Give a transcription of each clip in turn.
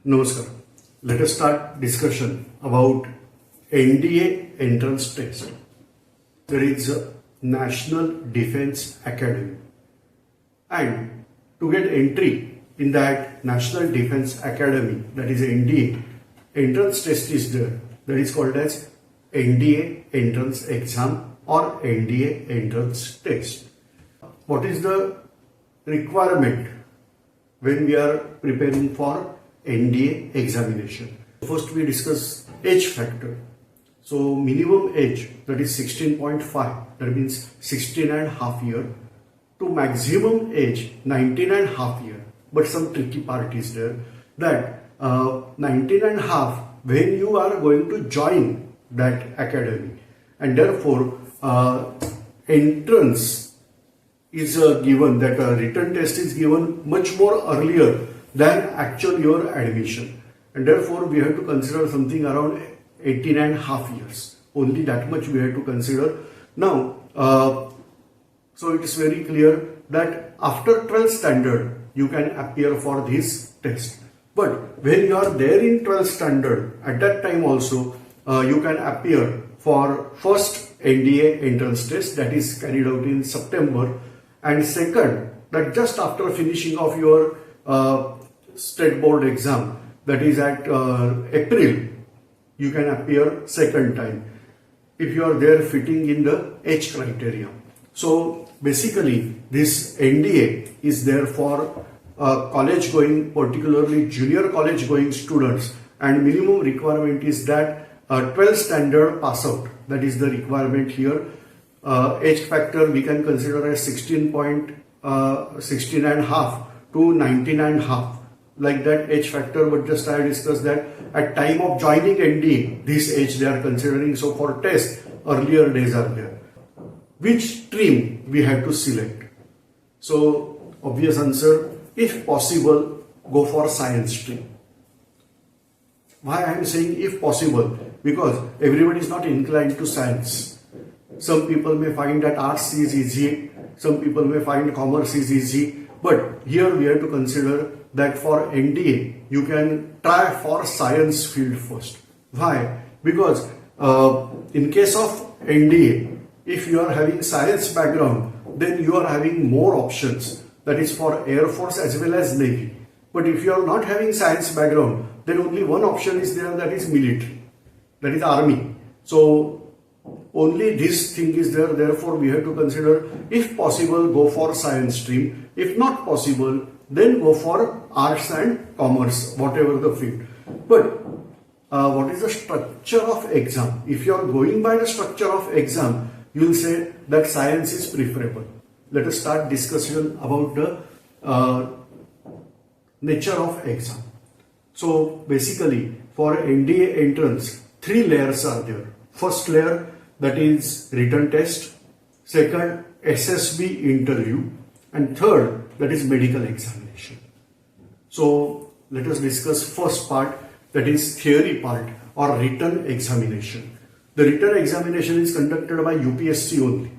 Namaskar. Let us start discussion about NDA entrance test. There is a National Defence Academy, and to get entry in that National Defence Academy, that is NDA, entrance test is there. That is called as NDA entrance exam or NDA entrance test. What is the requirement when we are preparing for NDA examination? First we discuss age factor. So minimum age, that is 16.5, that means 16 and a half year, to maximum age 19 and a half year. But some tricky part is there, that 19 and a half when you are going to join that academy, and therefore entrance is given, that a written test is given much more earlier than actual your admission, and therefore we have to consider something around 18 and a half years. Only that much we have to consider. Now, so it is very clear that after 12th standard you can appear for this test. But when you are there in 12th standard, at that time also you can appear for first NDA entrance test, that is carried out in September, and second, that just after finishing of your state board exam, that is at April, you can appear second time if you are there fitting in the age criteria. So basically this NDA is there for college going, particularly junior college going students, and minimum requirement is that 12th standard pass out. That is the requirement here. Age factor we can consider as 16 and a half to 19 and a half, like that age factor. But just I discussed that at time of joining NDA, this age they are considering. So for test, earlier days are there. Which stream we have to select? So obvious answer, if possible, go for science stream. Why I am saying if possible? Because everybody is not inclined to science. Some people may find that arts is easy, some people may find commerce is easy, but here we have to consider that for NDA you can try for science field first. Why? Because in case of NDA, if you are having science background, then you are having more options, that is for Air Force as well as Navy. But if you are not having science background, then only one option is there, that is military, that is army. So only this thing is there. Therefore we have to consider, if possible, go for science stream. If not possible, then go for arts and commerce, whatever the field. But what is the structure of exam? If you are going by the structure of exam, you will say that science is preferable. Let us start discussion about the nature of exam. So basically for NDA entrance, 3 layers are there. First layer, that is written test. Second, SSB interview. And third, that is medical examination. So let us discuss first part, that is theory part or written examination. The written examination is conducted by UPSC only.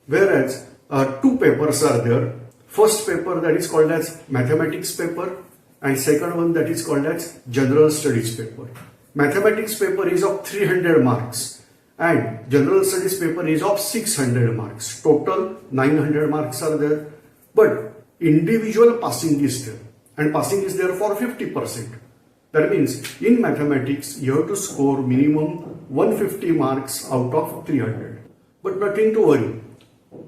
Whereas 2 papers are there. First paper, that is called as mathematics paper, and second one, that is called as general studies paper. Mathematics paper is of 300 marks and general studies paper is of 600 marks. Total 900 marks are there. But individual passing is there, and passing is there for 50%. That means in mathematics you have to score minimum 150 marks out of 300. But nothing to worry.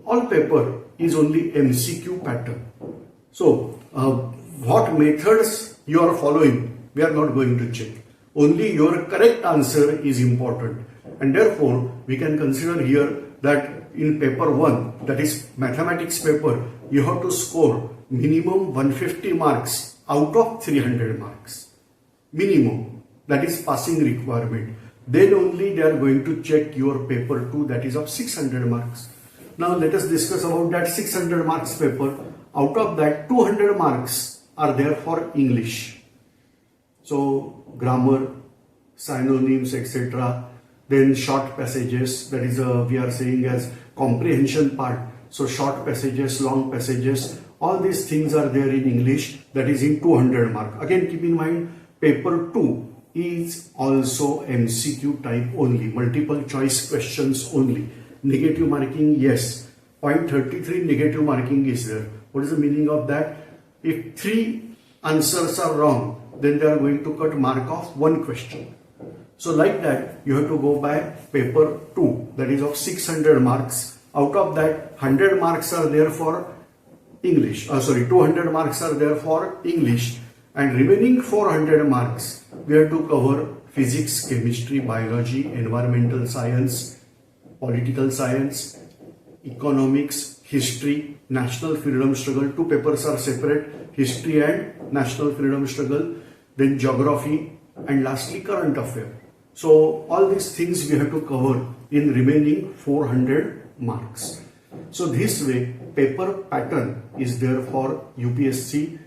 All paper is only MCQ pattern. So what methods you are following, we are not going to check. Only your correct answer is important, and therefore we can consider here that in paper 1, that is mathematics paper, you have to score minimum 150 marks out of 300 marks. Minimum, that is passing requirement. Then only they are going to check your paper 2, that is of 600 marks. Now let us discuss about that 600 marks paper. Out of that, 200 marks are there for English. So grammar, synonyms, etc. Then short passages, that is we are saying as comprehension part. So short passages, long passages, all these things are there in English, that is in 200 mark. Again keep in mind, paper 2 is also MCQ type only, multiple choice questions only. Negative marking, yes. 0.33 negative marking is there. What is the meaning of that? If 3 answers are wrong, then they are going to cut mark of 1 question. So like that, you have to go by paper 2, that is of 600 marks. Out of that, 100 marks are there for English. 200 marks are there for English, and remaining 400 marks we have to cover physics, chemistry, biology, environmental science, political science, economics, history, national freedom struggle. 2 papers are separate, history and national freedom struggle, then geography, and lastly current affairs. So all these things we have to cover in remaining 400 marks. So this way paper pattern is there for UPSC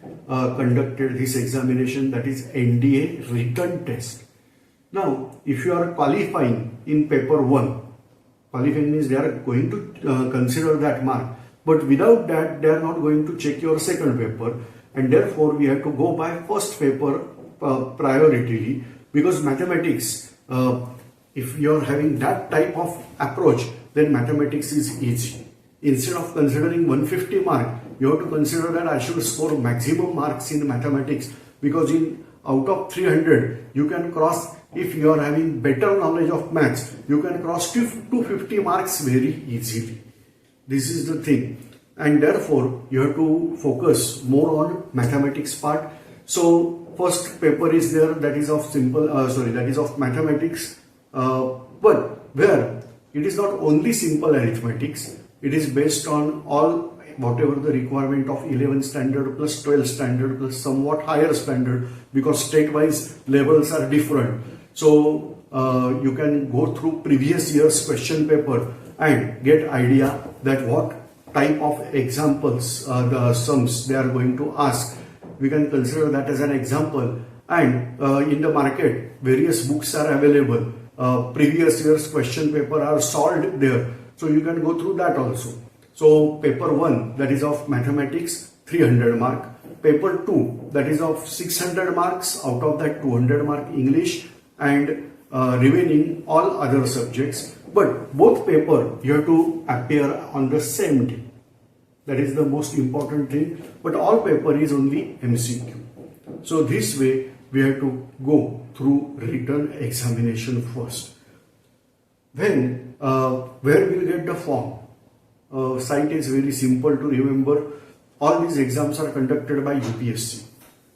conducted this examination, that is NDA written test. Now if you are qualifying in paper 1, qualifying means they are going to consider that mark, but without that they are not going to check your second paper, and therefore we have to go by first paper priority, because mathematics, if you are having that type of approach, then mathematics is easy. Instead of considering 150 mark, you have to consider that I should score maximum marks in mathematics, because in out of 300 you can cross, if you are having better knowledge of maths, you can cross 250 marks very easily. This is the thing, and therefore you have to focus more on mathematics part. So first paper is there, that is of that is of mathematics, but where it is not only simple arithmetics, it is based on all whatever the requirement of 11 standard plus 12 standard plus somewhat higher standard, because state wise levels are different. So you can go through previous year's question paper and get idea that what type of examples, the sums they are going to ask. We can consider that as an example, and in the market various books are available. Previous year's question paper are solved there, so you can go through that also. So paper 1, that is of mathematics, 300 mark. Paper 2, that is of 600 marks, out of that 200 mark English, and remaining all other subjects. But both paper you have to appear on the same day. That is the most important thing. But all paper is only MCQ. So this way we have to go through written examination first. Then where we will get the form? Site is very simple to remember. All these exams are conducted by UPSC.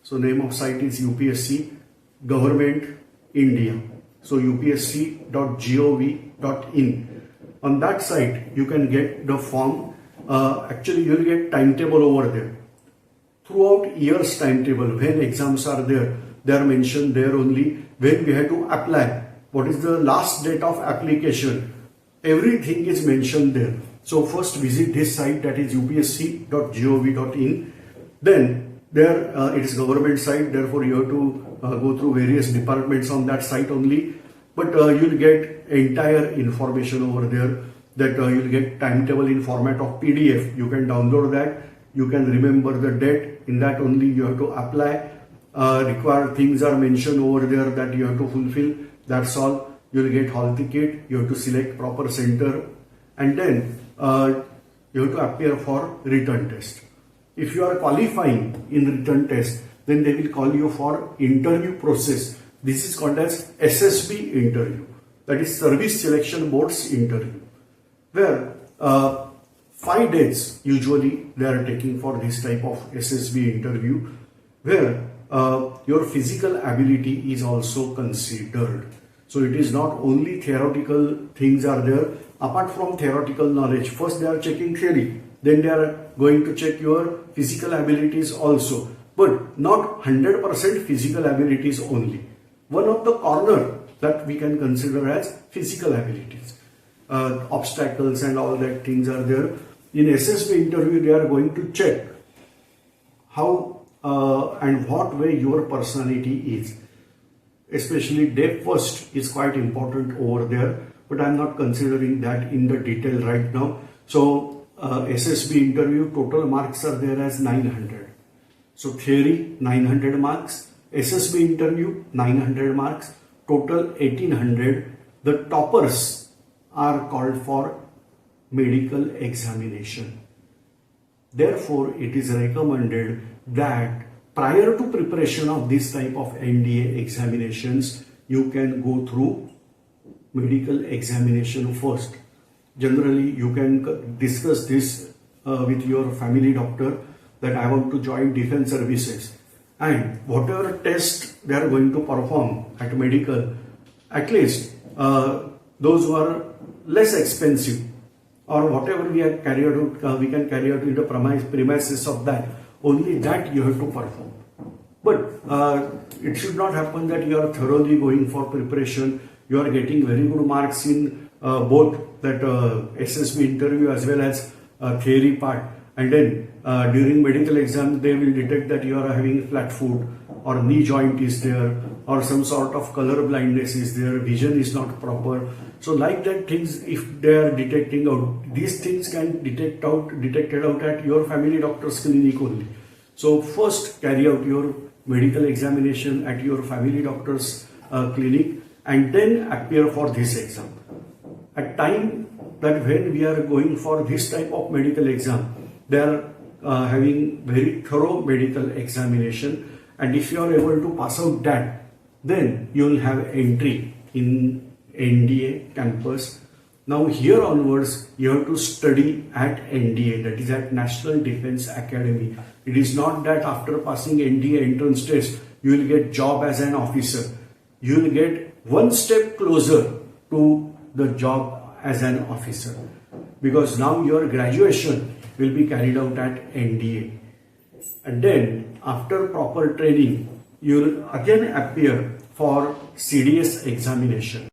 So name of site is UPSC Government India. So upsc.gov.in. On that site you can get the form. Actually you will get timetable over there. Throughout year's timetable, when exams are there, they are mentioned there only. When we have to apply, what is the last date of application, everything is mentioned there. So first visit this site, that is upsc.gov.in. Then there it is government site, therefore you have to go through various departments on that site only. But you will get entire information over there, that you will get timetable in format of PDF. You can download that. You can remember the date. In that only you have to apply. Required things are mentioned over there that you have to fulfill. That's all. You will get hall ticket. You have to select proper center, and then you have to appear for written test. If you are qualifying in written test, then they will call you for interview process. This is called as SSB interview, that is Service Selection Board's interview, where 5 days usually they are taking for this type of SSB interview, where your physical ability is also considered. So it is not only theoretical things are there. Apart from theoretical knowledge, first they are checking theory, then they are going to check your physical abilities also, but not 100% physical abilities only. One of the corner that we can consider as physical abilities, obstacles and all that things are there. In SSB interview, they are going to check how and what way your personality is. Especially depth first is quite important over there, but I am not considering that in the detail right now. So SSB interview, total marks are there as 900. So theory 900 marks, SSB interview 900 marks, total 1800. The toppers are called for medical examination. Therefore, it is recommended that prior to preparation of this type of NDA examinations, you can go through medical examination first. Generally, you can discuss this with your family doctor that I want to join defense services, and whatever test they are going to perform at medical, at least those who are less expensive, or whatever we can carry out in the premises of that, only that you have to perform. But it should not happen that you are thoroughly going for preparation, you are getting very good marks in both that SSB interview as well as theory part, and then during medical exam they will detect that you are having flat foot, or knee joint is there, or some sort of color blindness is there, vision is not proper. So like that things, if they are detecting out, these things can detected out at your family doctor's clinic only. So first carry out your medical examination at your family doctor's clinic, and then appear for this exam. At time that when we are going for this type of medical exam, they are having very thorough medical examination, and if you are able to pass out that, then you will have entry in NDA campus. Now here onwards you have to study at NDA, that is at National Defense Academy. It is not that after passing NDA entrance test you will get job as an officer. You will get one step closer to the job as an officer, because now your graduation will be carried out at NDA, and then after proper training you will again appear for CDS examination.